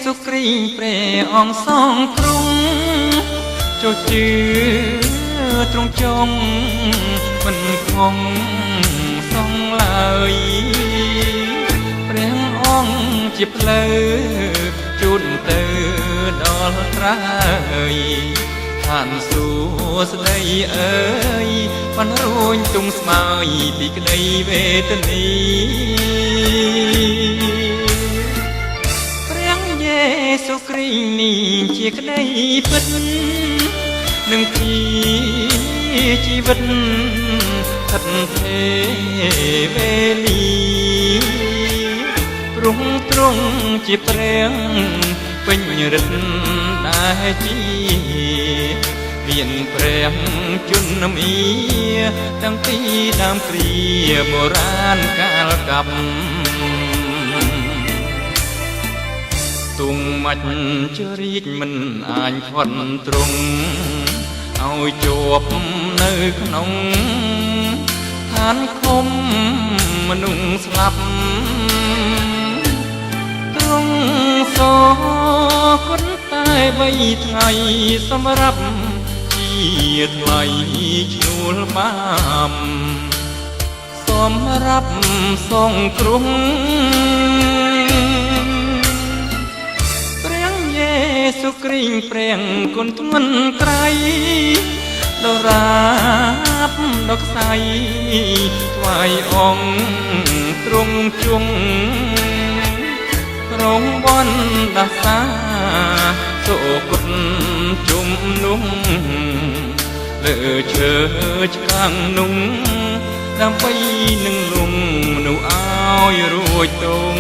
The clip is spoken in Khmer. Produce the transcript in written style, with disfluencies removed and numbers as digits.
សុគ្រីព្រះអង្គសងទ្រង់ចូលជឿទ្រង់ចង់មិនខំសងឡើយព្រះអង្គជាផ្លូវជូនទៅដល់ត្រើយឋានសួស្ដីអើយបានរួញទុំស្មើយពីក្តីវេទនីព្រះយេស៊ូវគ្រីស្ទនេះជាក្តីពិតនឹងពីជីវិតឋិតថេវេលីព្រមទ្រង់ជាព្រះពេញរិទ្ធដែលជាមានព្រះជន្មាតាំងពីដើមគ្រាបុរាណកាលកັບទុំមាច់ជរីកមិនអាចផុតទ្រង់ឲ្យជាប់នៅក្នុងឋានឃុំមនុស្សស្លាប់ទ្រង់សគុណតែ3ថ្ងៃសម្រាប់ជាថ្លៃឈ្នួលបាបសម្រាប់សងគ្រោះព្រះយេស៊ូវគ្រីស្ទព្រះគុណធ្ងន់ក្រៃដរាបដល់ខ្សែថ្វាយអង្គទ្រង់ជង់រងបនដាសាសុគតជំនុំលើឈើឆ្កាំងนุ่งដើម្បីនឹងលំនោះឲ្យរួចទង